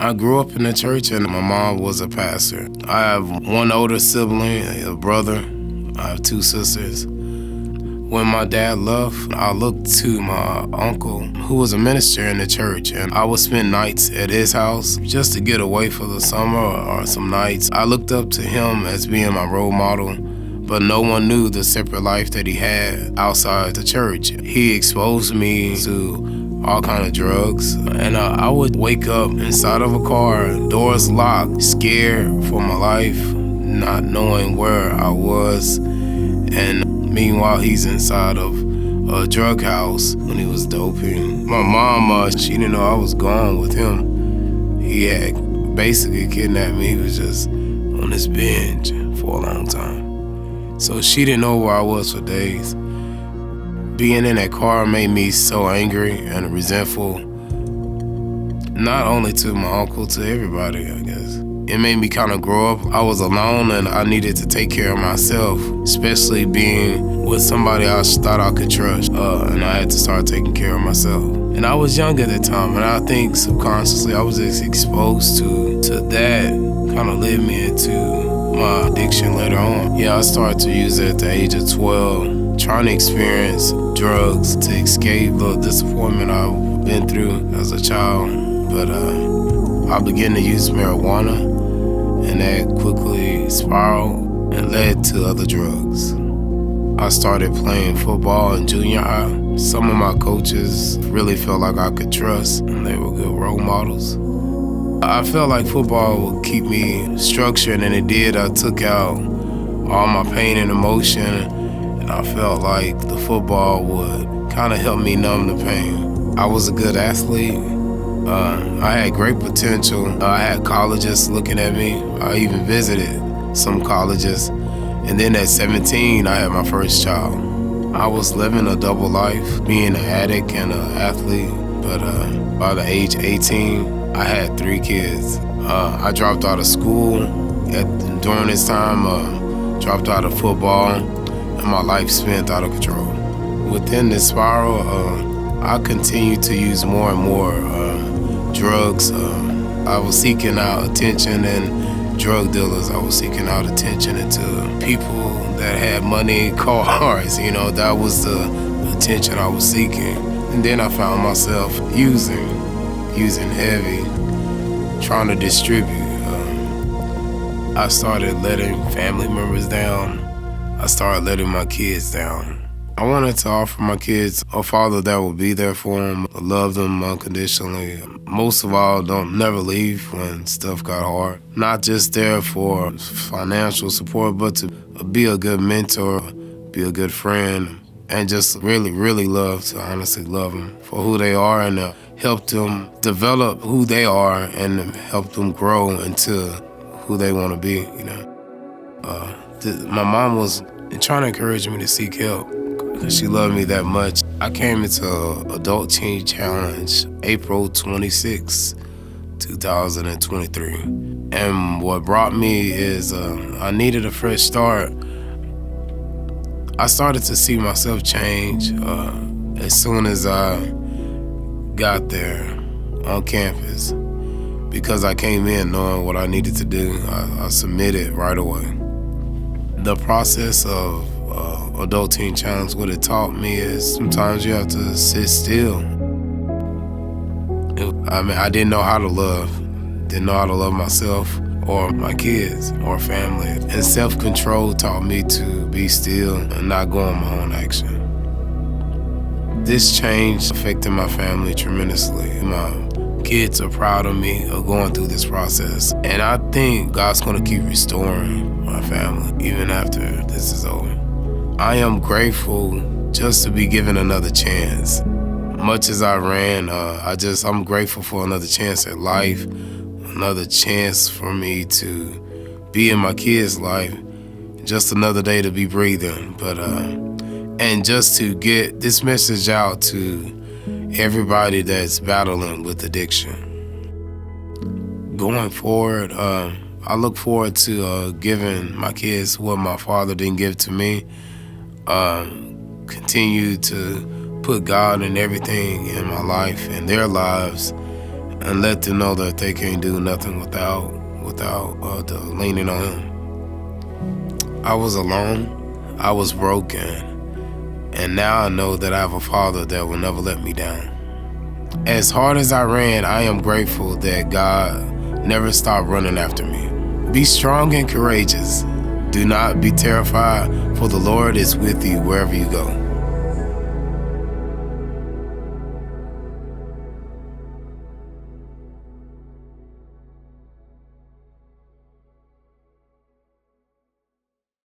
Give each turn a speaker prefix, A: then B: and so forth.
A: I grew up in the church and my mom was a pastor. I have one older sibling, a brother. I have two sisters. When my dad left, I looked to my uncle, who was a minister in the church, and I would spend nights at his house just to get away for the summer or some nights. I looked up to him as being my role model, but no one knew the separate life that he had outside the church. He exposed me to all kind of drugs, and I would wake up inside of a car, doors locked, scared for my life, not knowing where I was. And meanwhile, he's inside of a drug house when he was doping. My mom, she didn't know I was gone with him. He had basically kidnapped me. He was just on this binge for a long time. So she didn't know where I was for days. Being in that car made me so angry and resentful, not only to my uncle, to everybody, I guess. It made me kind of grow up. I was alone and I needed to take care of myself, especially being with somebody I thought I could trust. And I had to start taking care of myself. And I was young at the time, and I think subconsciously I was just exposed to that, kind of led me into my addiction later on. Yeah, I started to use it at the age of 12, trying to experience drugs to escape the disappointment I've been through as a child. But I began to use marijuana, and that quickly spiraled and led to other drugs. I started playing football in junior high. Some of my coaches really felt like I could trust, and they were good role models. I felt like football would keep me structured, and it did. I took out all my pain and emotion, and I felt like the football would kind of help me numb the pain. I was a good athlete. I had great potential. I had colleges looking at me. I even visited some colleges. And then at 17, I had my first child. I was living a double life, being an addict and an athlete. But by the age 18, I had 3 kids. I dropped out of school during this time, dropped out of football, and my life spent out of control. Within this spiral, I continued to use more and more drugs. I was seeking out attention, and drug dealers. I was seeking out attention into people that had money, cars. That was the attention I was seeking. And then I found myself using heavy, trying to distribute. I started letting family members down. I started letting my kids down. I wanted to offer my kids a father that would be there for them, love them unconditionally. Most of all, don't never leave when stuff got hard. Not just there for financial support, but to be a good mentor, be a good friend, and just really, really to honestly love them for who they are, and help them develop who they are and help them grow into who they want to be. My mom was trying to encourage me to seek help, because she loved me that much. I came into Adult Teen Challenge April 26, 2023. And what brought me is I needed a fresh start. I started to see myself change as soon as I got there on campus, because I came in knowing what I needed to do. I submitted right away. The process of Adult Teen Challenge, what it taught me is sometimes you have to sit still. I didn't know how to love. Didn't know how to love myself or my kids or family. And self-control taught me to be still and not go on my own action. This change affected my family tremendously. My kids are proud of me of going through this process. And I think God's gonna keep restoring my family even after this is over. I am grateful just to be given another chance. Much as I ran, I'm grateful for another chance at life, another chance for me to be in my kids' life, just another day to be breathing. And just to get this message out to everybody that's battling with addiction. Going forward, I look forward to giving my kids what my father didn't give to me. Continue to put God in everything in my life and their lives, and let them know that they can't do nothing without leaning on Him. I was alone, I was broken, and now I know that I have a Father that will never let me down. As hard as I ran, I am grateful that God never stopped running after me. Be strong and courageous. Do not be terrified, for the Lord is with you wherever you go.